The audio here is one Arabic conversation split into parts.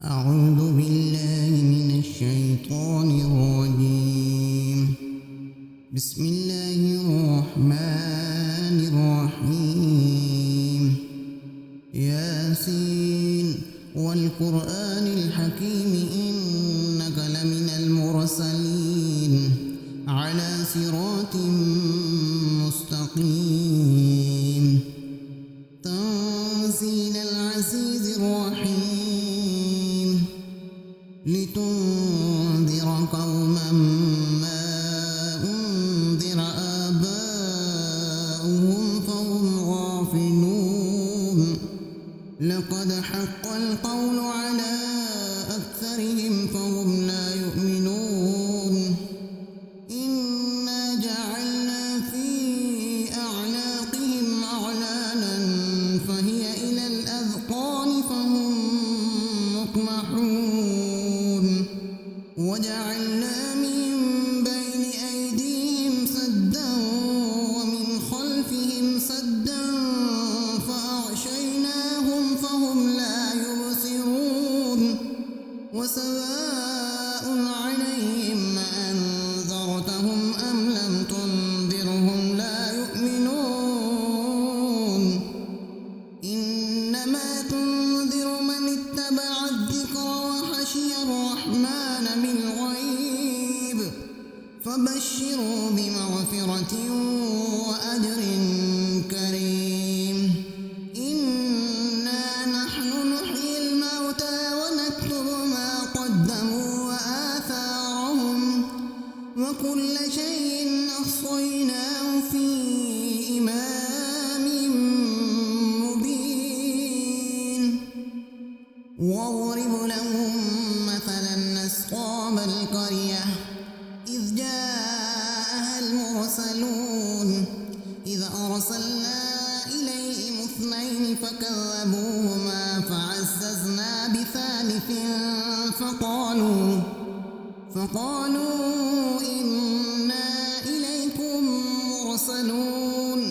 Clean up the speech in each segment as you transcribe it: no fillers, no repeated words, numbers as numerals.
أعوذ بالله من الشيطان الرجيم. بسم الله الرحمن الرحيم. ياسين والقرآن الحكيم إنك لمن المرسلين على صراط مستقيم. تنزيل العزيز الرحيم لتنذر قوما ما أنذر آباؤهم فهم غافلون. لقد حق القول على أكثرهم فهم لا يؤمنون. إنا جعلنا في أعناقهم أغلالا فهي إلى الأذقان فهم مقمحون. وجعلنا من بين أيديهم سدا ومن خلفهم سدا فأغشيناهم فهم لا يبصرون. وسواء عليهم أنذرتهم أم لم تنذرهم لا يؤمنون. إنما تنذر من اتبع الذكر وخشي الرحمن بالغيب فبشروا بمغفرة وأجر كريم. إنا نحن نحيي الموتى ونكتب ما قدموا وآثارهم وكل شيء أحصيناه في إمام مبين. واضرب لهم مثلا أصحاب القرية إذ جاءها المرسلون إذ أرسلنا إليهم اثنين فكذبوهما فعززنا بثالث فقالوا إنا إليكم مرسلون.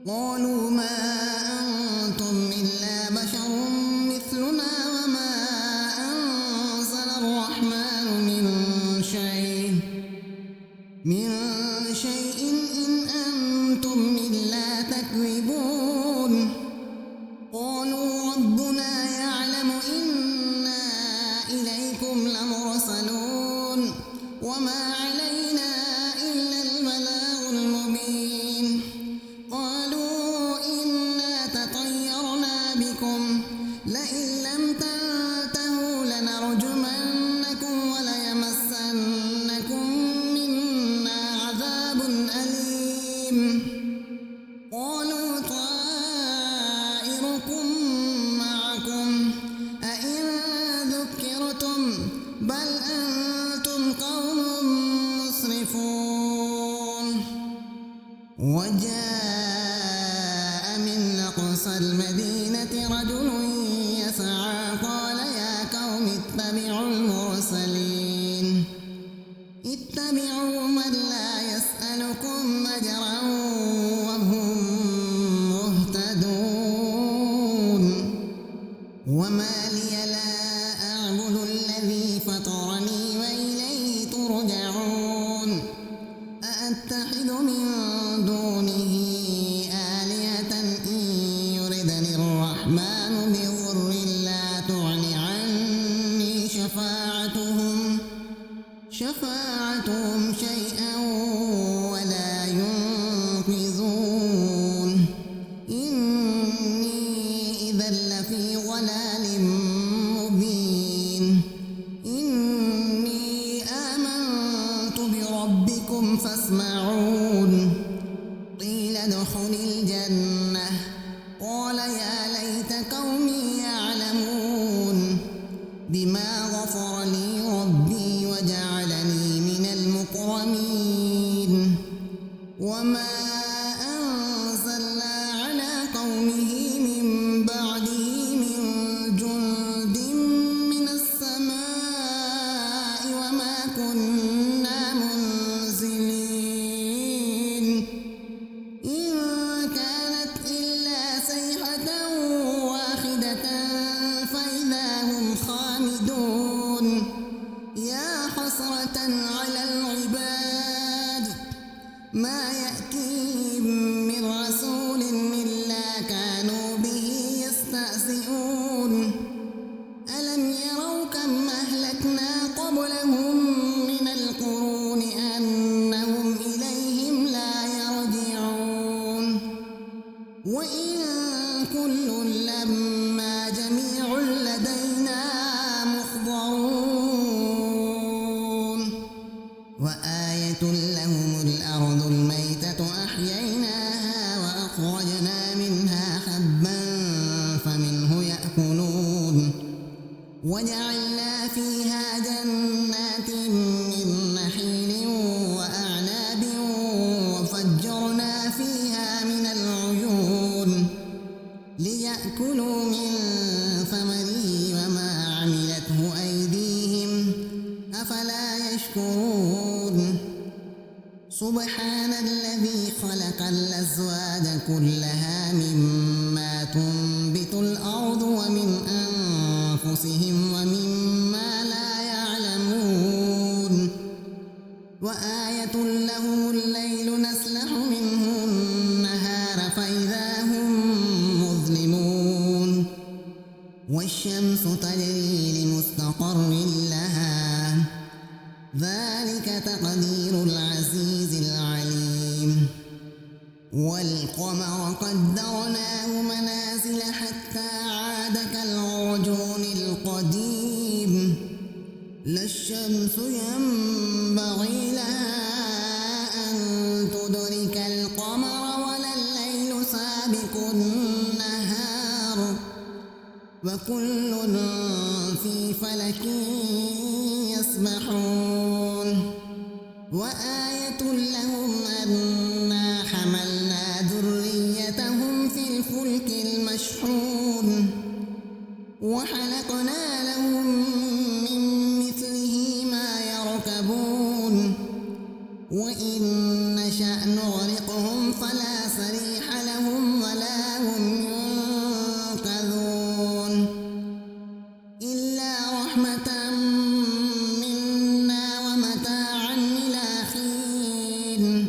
قالوا ما أنتم إلا بشر مثلنا وما أنزل الرحمن من شيء إن أنتم إلا تكذبون. قالوا ربنا يعلم إنا إليكم لمرسلون وما علينا إلا البلاغ المبين. قالوا إنا تطيرنا بكم لئن لم تنتهوا لنرجمنكم وليمسنكم منا عذاب أليم. قالوا طائركم معكم أئن ذكرتم بل أنتم قوم مسرفون. وجاء من أقصى المدينة رجل يسعى قال يا قوم اتبعوا المرسلين اتبعوا من لا يسألكم أجرا وهم مهتدون. وما لي لا أعبد الذي فطرني وإليه ترجعون. أأتخذ من دونه آلهة إن يردني الرحمن بضر لا تغن عني شفاعتهم شيئا ولا ينقذون. إني إذا لفي ضلال مبين. إني آمنت بربكم فاسمعون. قيل ادخل الجنة قال يا ليت قومي يعلمون بما غفر لي ربي وجعلني من المكرمين. وما أنزلنا على قومه من بعده من جند من السماء وما كنا منزلين. خامدون يا حسرة على العباد ما يأتيهم من رسول إلا كانوا به يستهزئون ألم يروا كم أهلكنا قبلهم من القرون أنهم إليهم لا يرجعون وإن كل لما جميع لدينا محضرون وآية لهم الأرض الميتة أحييناها وأخرجنا منها حبا فمنه يأكلون وجعلنا فيها جنات من نخيل وأعناب وفجرنا فيها من العيون ليأكلوا من ثمره وما عملته أيديهم أفلا يشكرون سبحان الذي خلق الأزواج كلها مما تنبت الأرض ومن أنفسهم ومما لا يعلمون وآية لهم الليل نسلخ منه النهار فإذا هم مظلمون والشمس تجري لمستقر لها ذلك تقدير العزيز العليم والقمر قدرناه منازل حتى عاد كالعرجون القديم لا الشمس ينبغي لها أن تدرك القمر ولا الليل سابق النهار وكل في فلك يسبحون وآية لهم أنا حملنا ذريتهم في الفلك المشحون وخلقنا لهم من مثله ما يركبون وإن نشأ نغرقهم فلا صريخ لهم ولا هم ينقذون إلا رحمة منا ومتاعا إلى حين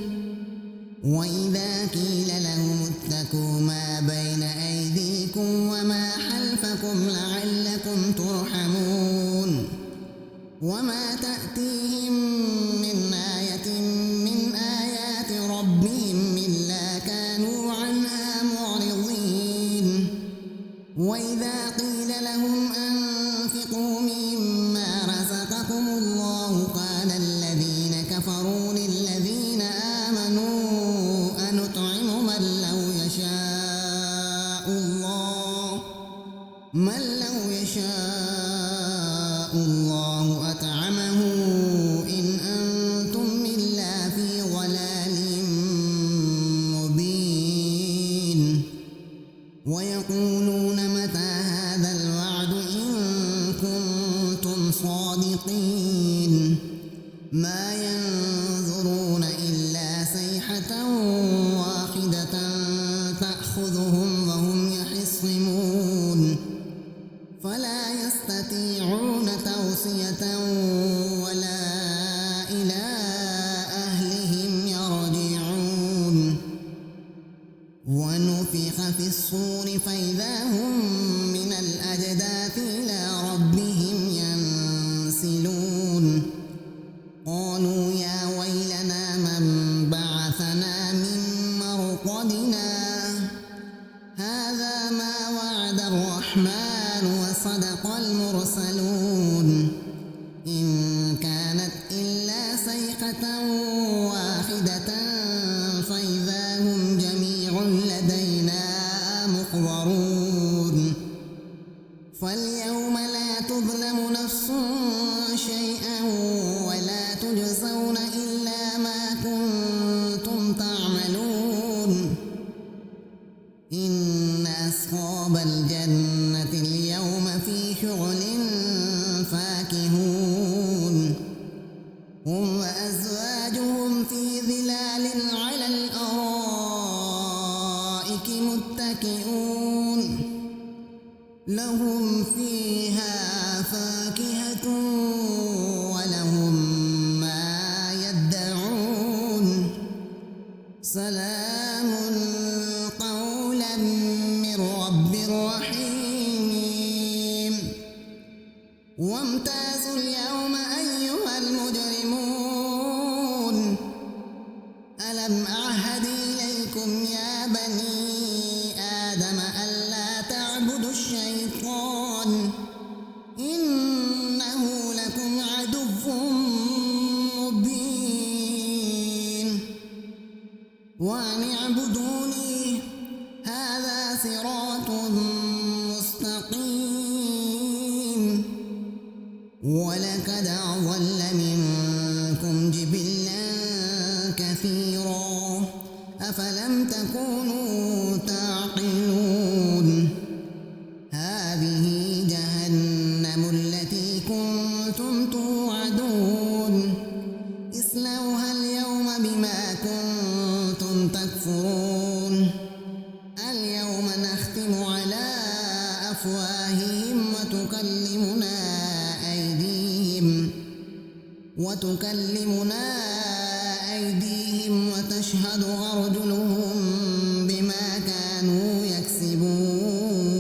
وإذا قيل لهم اتقوا ما بين أيديكم وما خلفكم لعلكم ترحمون وما تأتيهم من آية من آيات ربهم إلا كانوا عنها معرضين وإذا قيل لهم أنفقوا مما رزقكم الله قال الذين كفروا للذين آمنوا أنطعم من لو يشاء الله أطعمه إن أنتم إلا في ضلال مبين ويقولون متى هذا الوعد إن كنتم صادقين ما ينظرون إلا صيحة واحدة تأخذهم وهم يخصمون فلا يستطيعون توصية ولا إلى أهلهم يرجعون ونفخ في الصور فإذا هم من الأجداث إلى ربهم ينسلون قالوا يا ويلنا من بعثنا من مرقدنا هذا ما وعد الرحمن وصدق المرسلون إن كانت إلا صيحة واحدة فإذا هم جميع لدينا محضرون فاليوم لا تظلم نفس شيئا ولا تجزون إلا ما كنتم تعملون إن أصحاب الجنة اليوم في شغل فاكهون هم وأزواجهم في ظلال على الأرائك متكئون لهم فيها ميت ولهم ما يدعون سلام قولا من رب رحيم وامتازوا اليوم أيها المجرمون ألم أعهد إليكم يا بني آدم ألا تعبدوا الشيطان إنه لكم عدو مبين وأن اعبدوني هذا صراط مستقيم ولقد أضل منكم جبلا كثيرا أفلم تكونوا تعقلون هذه جهنم التي كنتم توعدون اصلوها اليوم بما كنتم تكفرون اليوم نختم على أفواههم وتكلمنا أيديهم وتشهد أرجلهم بما كانوا يكسبون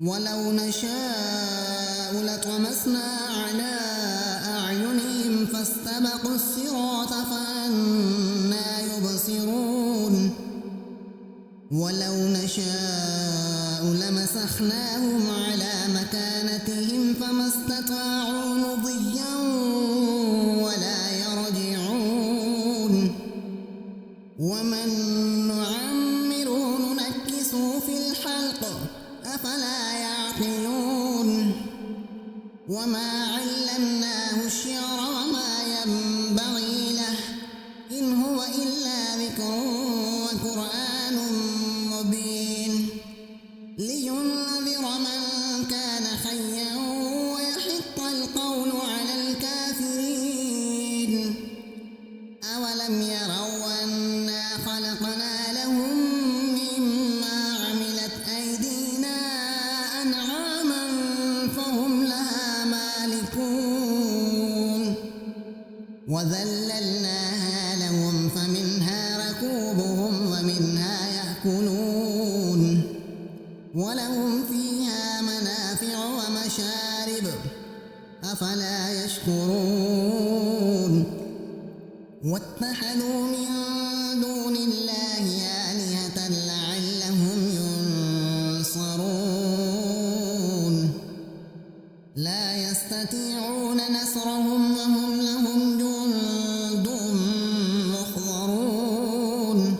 ولو نشاء لطمسنا على أعينهم فاستبقوا الصراط فأنى يبصرون ولو نشاء لمسخناهم على مكانتهم فما استطاعوا مضيا ولا يرجعون ومن نعمره ننكسه في الخلق أفلا يعقلون وما علمناه الشعر وما ينبغي له إن هو إلا ذكر وقرآن مبين لينذر من كان حيا ويحق القول على الكافرين أولم يروا أنا خلقنا لهم مما عملت أيدينا أنعاما فهم لها مالكون وذللناها لهم فمنها ركوبهم ومنها يأكلون ولهم فيها منافع ومشارب أفلا يشكرون واتخذوا من دون الله آلهة لعلهم ينصرون لا يستطيعون نصرهم وهم لهم جند محضرون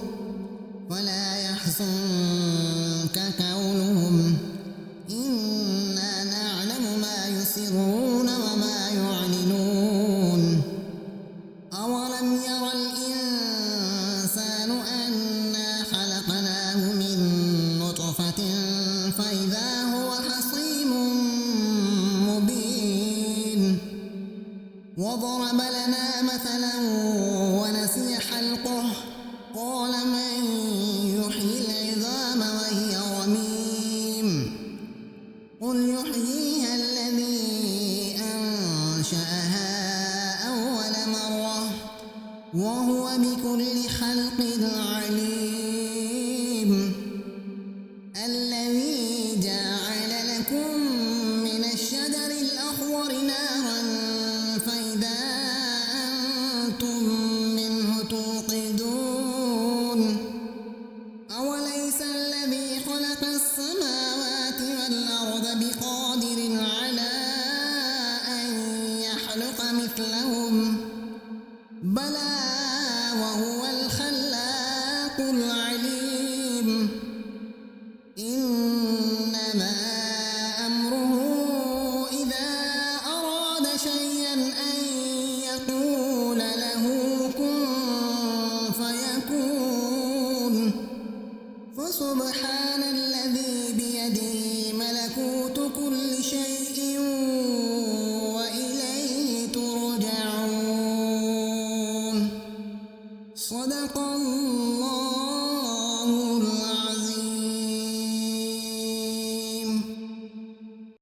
ولا يحزنك قولهم إنا نعلم ما يسرون وما يعلنون أولم ير الإنسان أنا خلقناه من نطفة فإذا هو خصيم مبين وضرب لنا مثلا ونسي خلقه قال من يحيي العظام وهي رميم قل يحييها الذي أنشأها أول مرة وهو بكل خلق عليم الذي جعل لكم من الشجر الأخضر نارا فإذا أنتم منه توقدون أوليس الذي خلق السماوات والأرض بقادر على أن يخلق مثلهم بلى وهو الخلاق العليم إنما أمره إذا أراد شيئا أن يقول له كن فيكون فسبحان الذي بيده ملكوت كل شيء